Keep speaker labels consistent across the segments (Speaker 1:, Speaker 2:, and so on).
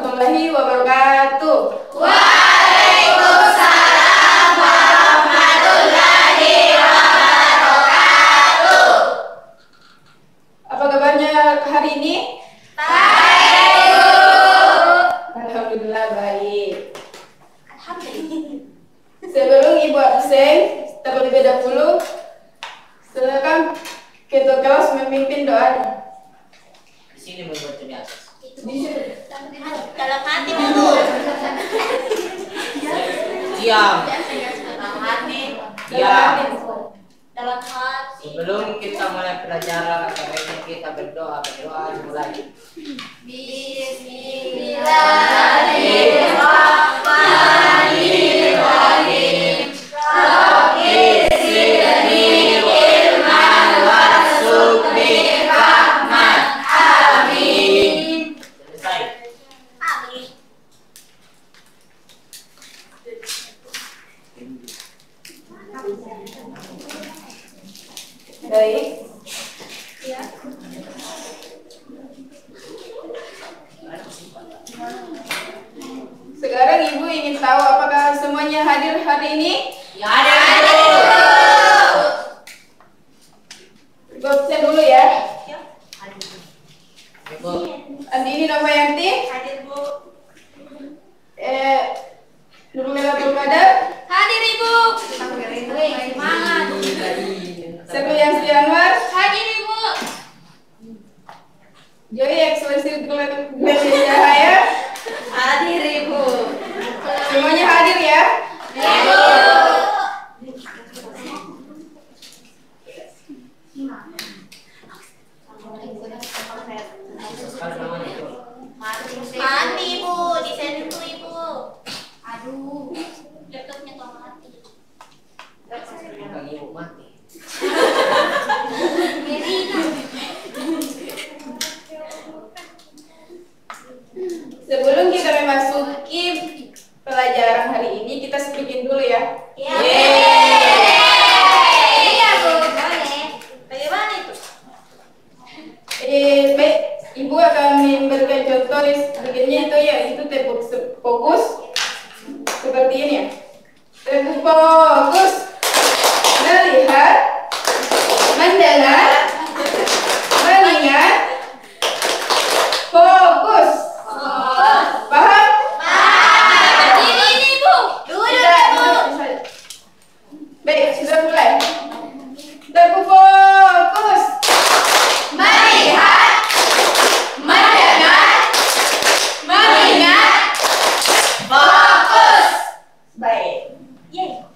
Speaker 1: warahmatullahi wabarakatuh.
Speaker 2: Waalaikumsalam warahmatullahi wabarakatuh.
Speaker 1: Apa kabarnya hari ini?
Speaker 2: Baik, Bu.
Speaker 1: Alhamdulillah baik. Sebelum Ibu absen, terlebih dahulu silakan ketua kelas memimpin doanya.
Speaker 3: Di sini membaca di atas.
Speaker 1: Di sini.
Speaker 2: Dalam hati, Bu.
Speaker 3: Diam.
Speaker 2: Dalam hati.
Speaker 3: Diam.
Speaker 2: Dalam hati.
Speaker 3: Sebelum kita mulai pelajaran, sebaiknya kita berdoa dimulai.
Speaker 2: Bismillahirrahmanirrahim. Rabbi zidni ilman warzuqni fahman. Amin.
Speaker 3: Selesai.
Speaker 2: Amin.
Speaker 1: Baik. Sekarang Ibu ingin tahu apakah semuanya hadir hari ini?
Speaker 3: Ya, ada.
Speaker 1: Ibu absen dulu ya.
Speaker 3: Ibu.
Speaker 1: Andini Nomayanti,
Speaker 2: Hadir, Bu.
Speaker 1: Nurmela Bulkadar,
Speaker 2: Hadir, Ibu. Semangat.
Speaker 1: Sepilian Anwar,
Speaker 2: Hadir, Ibu.
Speaker 1: Joy Eksklusif Glenn Cahaya.
Speaker 2: Hadir, Ibu.
Speaker 1: Semuanya hadir ya.
Speaker 2: Ibu. Mati, Ibu. Desain dulu, Ibu. Aduh. Laptopnya kok mati.
Speaker 3: Bagi Ibu mati.
Speaker 1: Sebelum kita memasuki pelajaran hari ini, kita speaking dulu ya.
Speaker 2: Iya, Bu. Boleh. Bagaimana itu?
Speaker 1: Baik, Ibu akan memberikan contoh begini itu ya, itu fokus seperti ini ya. Fokus, melihat, mendengar, mengingat, fokus. Paham?
Speaker 2: Ini, Bu.
Speaker 1: Tidak, duduk saja. Baik, sudah mulai. Terfokus,
Speaker 2: Melihat, mendengar,
Speaker 1: mengingat,
Speaker 2: fokus.
Speaker 1: baik.
Speaker 2: Yeay.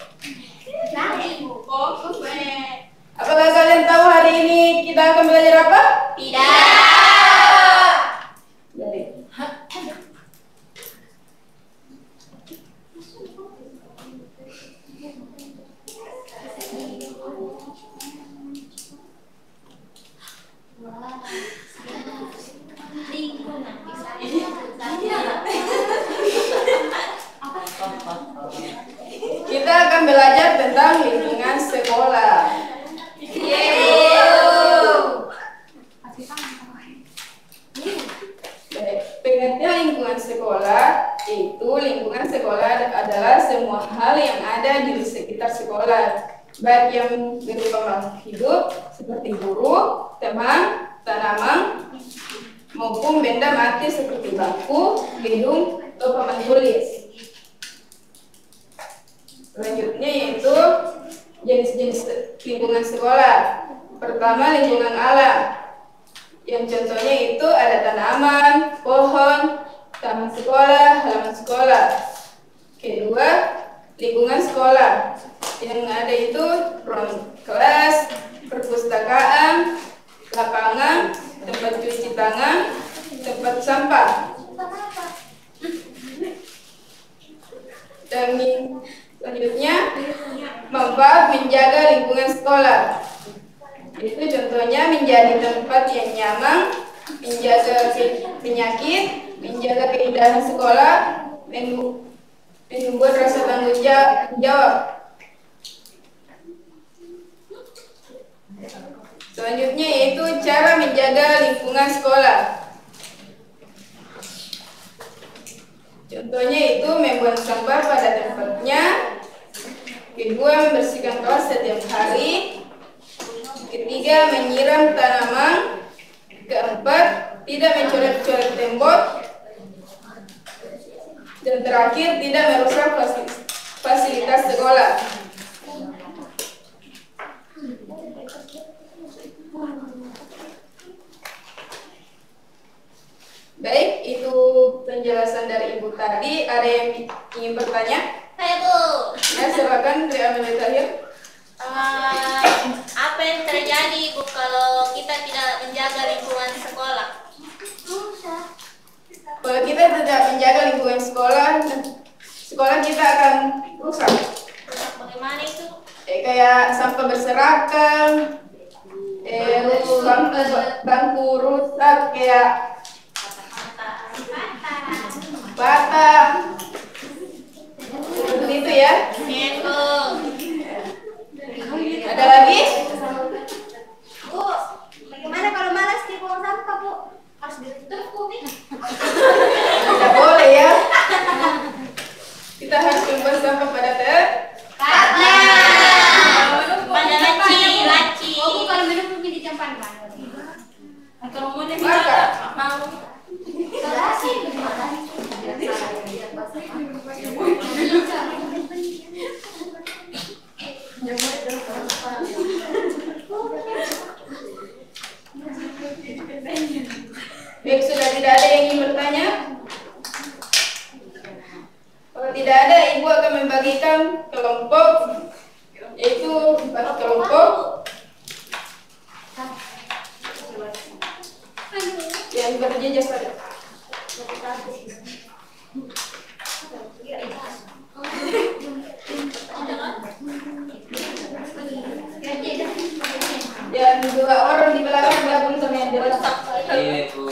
Speaker 2: Lagi, Bu.
Speaker 1: Fokus, baik. Apakah kalian tahu hari ini kita akan belajar apa?
Speaker 2: Tidak.
Speaker 1: Jadi,
Speaker 2: Lingkungan.
Speaker 1: kita akan belajar tentang lingkungan sekolah. Baik, pengertian lingkungan sekolah itu lingkungan sekolah adalah semua hal yang ada di sekitar sekolah, baik yang berupa makhluk hidup seperti guru, teman, tanaman, maupun benda mati seperti bangku, gedung, atau papan tulis. Selanjutnya yaitu jenis-jenis lingkungan sekolah. Pertama, lingkungan alam. Yang contohnya itu ada tanaman, pohon, taman sekolah, halaman sekolah. Kedua, lingkungan sekolah. Yang ada itu ruang kelas, perpustakaan, lapangan, tempat cuci tangan, tempat sampah. Dan selanjutnya, manfaat menjaga lingkungan sekolah. Itu contohnya menjadi tempat yang nyaman, menjaga penyakit, menjaga keindahan sekolah, membuat rasa tanggung jawab. Selanjutnya yaitu cara menjaga lingkungan sekolah. Contohnya itu membuang sampah pada tempatnya. Kedua, membersihkan kelas setiap hari. Ketiga, menyiram tanaman. Keempat, tidak mencoret-coret tembok. Dan terakhir, tidak merusak fasilitas sekolah. Baik, itu penjelasan dari Ibu tadi. Ada yang ingin bertanya?
Speaker 2: Saya Bu.
Speaker 1: Ya, silakan diambil terakhir.
Speaker 2: Apa yang terjadi Bu kalau kita tidak menjaga lingkungan sekolah?
Speaker 1: Kalau kita tidak menjaga lingkungan sekolah, sekolah kita akan rusak.
Speaker 2: Bagaimana itu?
Speaker 1: Kayak sampah berserakan, bangku rusak, kayak bata, seperti itu ya.
Speaker 2: Bu.
Speaker 1: Ada lagi?
Speaker 2: Bu, bagaimana kalau malas di buang sampah Bu? Harus ditutup Bu nih.
Speaker 1: Tidak boleh ya. Kita harus membuang sampah pada
Speaker 2: Pada laci.
Speaker 4: Oh, kalau minum di jampan mana?
Speaker 2: Kalau mau nih
Speaker 1: maka
Speaker 2: mau.
Speaker 1: baik, sudah tidak ada yang ingin bertanya? Kalau tidak ada, Ibu akan membagikan kelompok, yaitu 4 kelompok. Yang berjejer saja. Yang 2 orang di belakang gabung sama yang di belakang.
Speaker 3: Iya, Bu.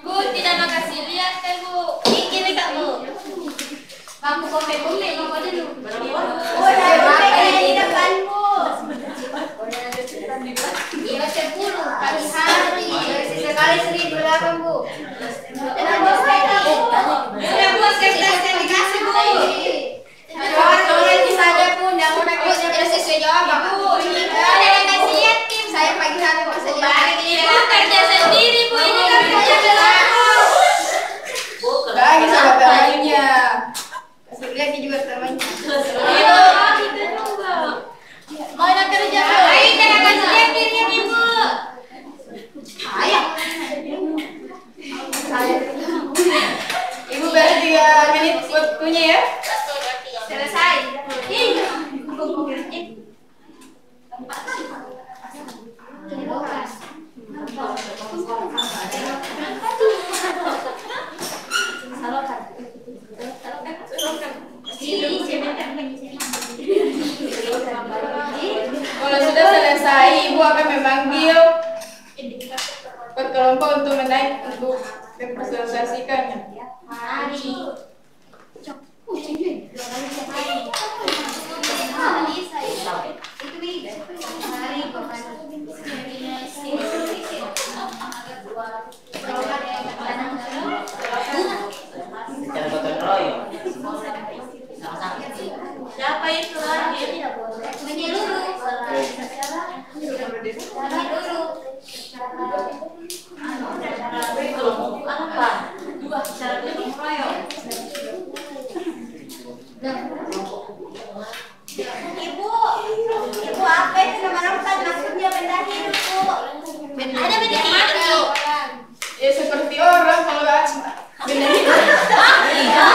Speaker 2: Bu, tidak makasih lihat kan Bu. Ini Kak Bu.
Speaker 4: Kamu kompe-kompe mau dulu.
Speaker 2: Oh, ada kayak di depan Bu.
Speaker 4: Iya, 10 pagi hari. Sekali 1000 belakang, Bu.
Speaker 2: Kenapa sudah buat kertas yang dikasih Bu.
Speaker 4: Soalnya saja pun yang mau naik sesuai jawaban.
Speaker 2: Bu, ada yang kasih lihat tim.
Speaker 4: Saya pagi hari mau saja.
Speaker 2: Bu, kerja sendiri Bu, ini kan kerja belakang.
Speaker 1: Bagi sama temannya. Kasih lihat juga temannya.
Speaker 2: Ibu, mau nak kerja Bu. Ayo jangan kasih lihat dirinya Ibu.
Speaker 4: Ayo.
Speaker 1: Ibu beri 3 menit waktunya ya.
Speaker 4: Selesai.
Speaker 1: Kalau sudah selesai, Ibu akan memanggil kelompok untuk menaik untuk mempresentasikannya.
Speaker 3: Cara gotong royong.
Speaker 2: Siapa itu lagi? Apa? Cara gotong royong. Ibu apa itu nama maksudnya benda hidup Bu? Ada benda hidup.
Speaker 1: Ya seperti orang kalau benda hidup.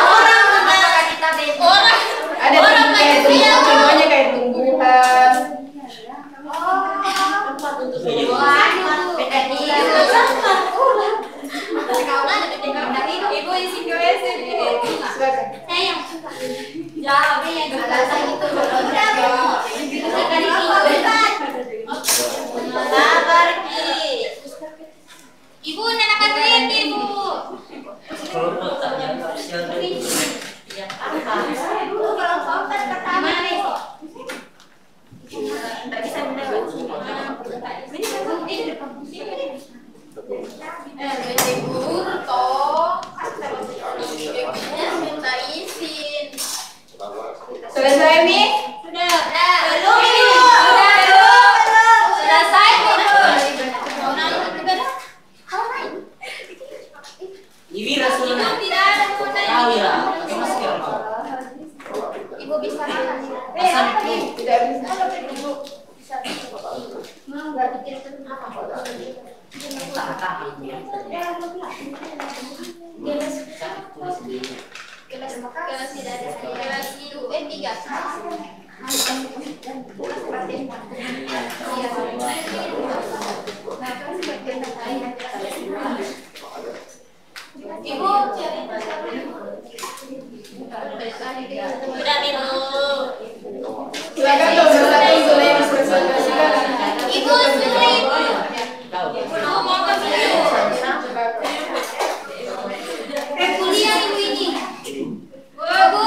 Speaker 2: Orang
Speaker 1: Ada kayak tumbuhan, contohnya kayak tumbuhan.
Speaker 2: Ibu isi QS
Speaker 1: Silakan.
Speaker 2: jawab yang sabar Ki. Ibu nanakan lihat Ibu.
Speaker 3: Kerupuk tak jaga siang.
Speaker 2: Ya apa? Kalau sopan pertama nih. Tidak bisa mendengar.
Speaker 1: Selesai, Mi?
Speaker 2: Sudah. Selesai.
Speaker 3: Ibu Rasulullah.
Speaker 2: Tidak ada
Speaker 3: Tahu ya. Mas kira.
Speaker 2: Ibu bisa makan.
Speaker 1: Tidak bisa.
Speaker 2: Kelas tidak ada kelas itu 3. Ibu sudah minum.
Speaker 1: Silakan dong, silakan boleh presentasikan.
Speaker 2: Ibu sudah
Speaker 3: Tahu.
Speaker 2: mau ke video. Kuliah ibu ini. Bu.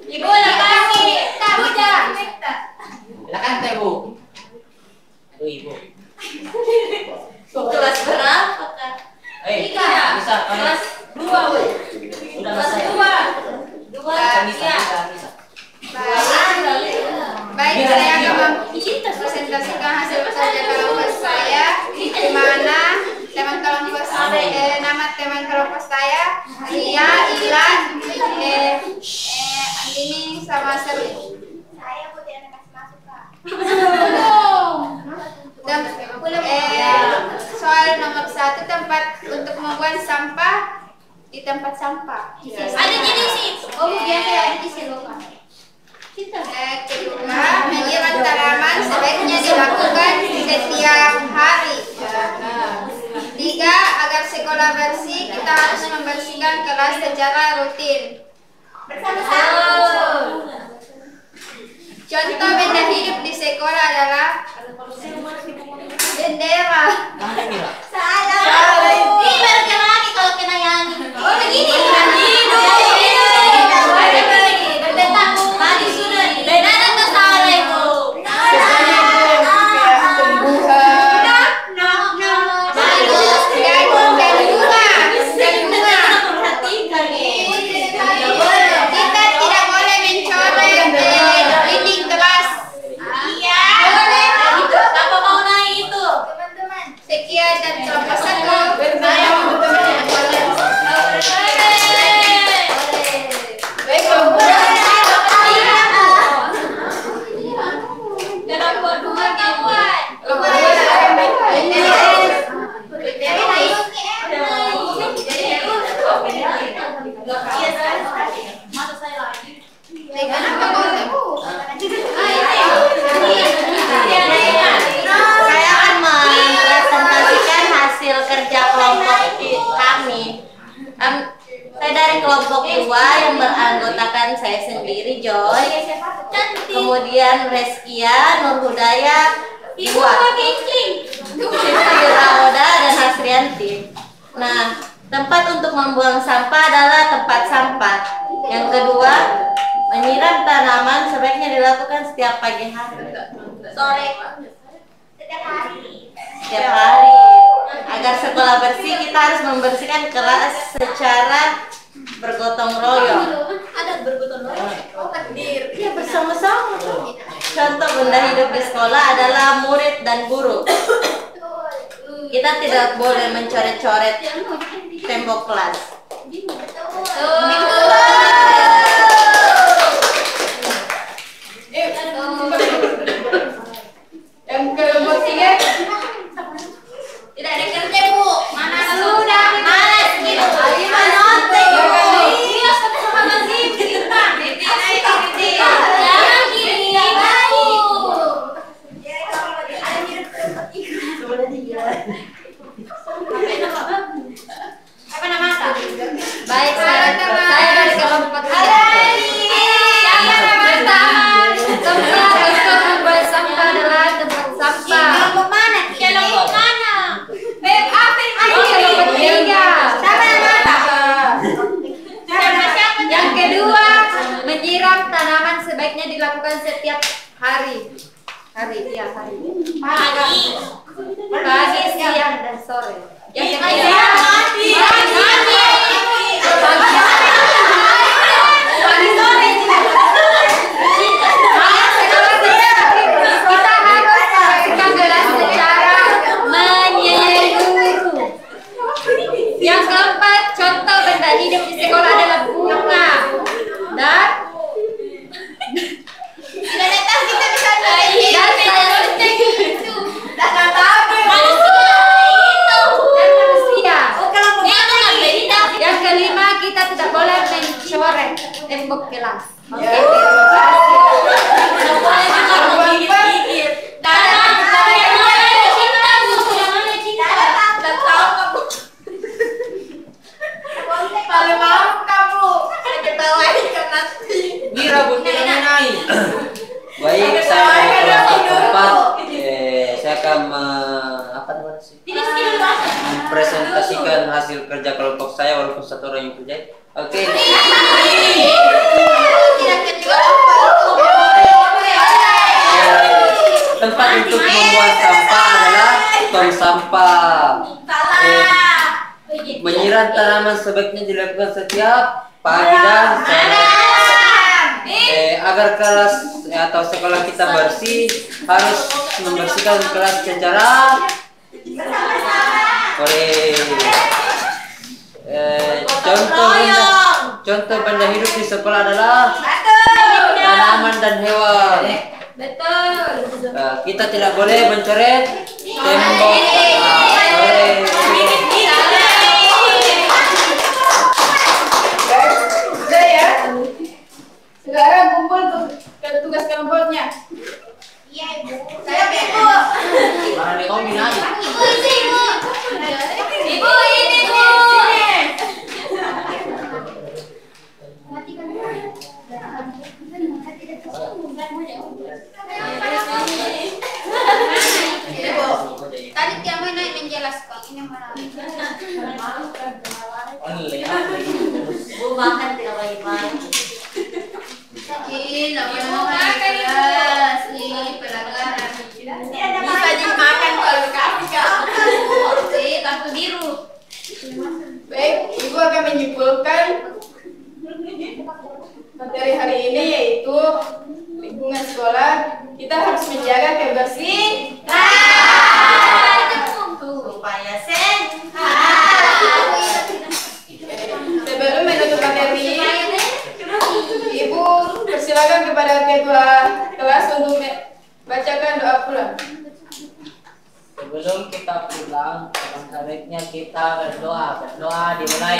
Speaker 2: Ibu lagi. Tak baca.
Speaker 3: Silakan Teh Bu. Aduh Ibu.
Speaker 2: Kelas berapa, Kak?
Speaker 3: Bisa
Speaker 2: Kelas 2, Bu.
Speaker 3: Udah
Speaker 2: Kelas
Speaker 3: selesai.
Speaker 2: 2.
Speaker 3: Bisa.
Speaker 1: Baik, saya akan mempresentasikan hasil kerja kelompok saya, di mana teman kelompok nama teman kelompok saya Ria, Ilan, Andini sama Seri.
Speaker 2: Saya Bu yang kasih masuk, Kak.
Speaker 1: Dan soal nomor 1, tempat untuk membuang sampah di tempat sampah.
Speaker 2: Ada di sini. Oh, biasa ada di sini, Kak.
Speaker 1: Kedua, menyiram tanaman sebaiknya dilakukan setiap hari. 3, agar sekolah bersih, kita harus membersihkan kelas secara rutin.
Speaker 2: Bersama-sama.
Speaker 1: Contoh benda hidup di sekolah adalah bendera.
Speaker 3: Mana Mira?
Speaker 2: Salah. Ini baru kena lagi kalau kena yang ini. Oh, begini. Tadi sudah. Benar atau salah itu?
Speaker 1: Kita tidak boleh mencoret dinding kelas.
Speaker 2: Iya. Boleh. Siapa mau naik itu?
Speaker 1: Sekian dan kelompok 1. Baik, kelompok
Speaker 2: Kelompok 2 kawan.
Speaker 5: Saya akan mempresentasikan hasil kerja kelompok kami. Saya dari kelompok 2 yang beranggotakan saya sendiri, Joy, kemudian Reskia, Nur Hudaya,
Speaker 2: Ibu pakai cling.
Speaker 5: Siti Raoda, dan Hasrianti. Nah, tempat untuk membuang sampah adalah tempat sampah. Yang kedua, menyiram tanaman sebaiknya dilakukan setiap pagi hari.
Speaker 2: Sore. Setiap hari.
Speaker 5: Setiap hari. Agar sekolah bersih, kita harus membersihkan kelas secara bergotong royong.
Speaker 2: Ada bergotong royong. Oh, takdir.
Speaker 5: Ya, bersama-sama. Contoh benda hidup di sekolah adalah murid dan guru. Kita tidak boleh mencoret-coret tembok kelas.
Speaker 1: yang kelompok 3.
Speaker 2: Tidak ada kerja, Bu. Mana
Speaker 5: Sudah, malas gitu. Ayo menotek.
Speaker 2: Iya, sama lagi cerita. Jangan gini, Bu. Apa nama Kak?
Speaker 5: Baik, saya dari kelompok 3.
Speaker 2: Siapa nama Kak?
Speaker 1: Tempat untuk membuang sampah adalah tempat sampah.
Speaker 2: Kelompok mana? Kelompok mana? Beb, apa ini?
Speaker 1: Kelompok 3.
Speaker 2: Siapa nama Kak? Siapa?
Speaker 1: Yang kedua, menyiram tanaman sebaiknya dilakukan setiap hari. Hari.
Speaker 2: Pagi.
Speaker 1: Pagi, siang, dan sore. Yang ketiga,
Speaker 2: Pagi.
Speaker 4: Yang keempat, contoh benda hidup di sekolah adalah bunga. Dan
Speaker 2: Tidak datang kita bisa
Speaker 4: dan saya penting itu.
Speaker 2: dan tahu
Speaker 4: Dan manusia.
Speaker 2: Oh, kalau mau
Speaker 4: Yang kelima, kita tidak boleh mencoret tembok kelas.
Speaker 1: Ya, terima kasih. Gigit-gigit.
Speaker 2: paling mau kamu ketawain kan nanti.
Speaker 3: Mira butir menai. Baik, saya kelas keempat. Saya akan apa namanya sih? Mempresentasikan hasil kerja kelompok saya walaupun satu orang yang kerja. Oke.
Speaker 2: Tidak kedua apa
Speaker 3: Tempat untuk membuang sampah adalah tong sampah. Menyiram tanaman sebaiknya dilakukan setiap pagi dan sore. Agar kelas atau sekolah kita bersih, harus membersihkan kelas secara contoh benda hidup di sekolah adalah tanaman dan hewan.
Speaker 4: Betul.
Speaker 1: Kita tidak boleh mencoret tembok. Sudah ya. Sekarang kumpul ke tugas kelompoknya.
Speaker 2: Iya ibu. Saya ibu.
Speaker 3: Mana nih kau minai?
Speaker 2: Ibu ini ibu. Ibu ini ibu. Tadi yang mana yang menjelaskan ini mana?
Speaker 5: Bu makan tidak baik-baik.
Speaker 2: Ini namanya kelas ini pelanggaran. Bisa dimakan kalau kasih kasih kartu biru.
Speaker 1: Baik, Ibu akan menyimpulkan materi hari ini yaitu lingkungan sekolah. Kita harus menjaga kebersihan
Speaker 2: Supaya sehat.
Speaker 1: sebelum menutup materi. Ibu persilakan kepada ketua kelas untuk bacakan doa pulang.
Speaker 3: Sebelum kita pulang, sebaiknya kita berdoa. Berdoa dimulai.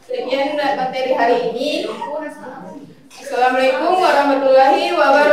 Speaker 1: Sekian materi hari ini. Assalamualaikum warahmatullahi wabarakatuh.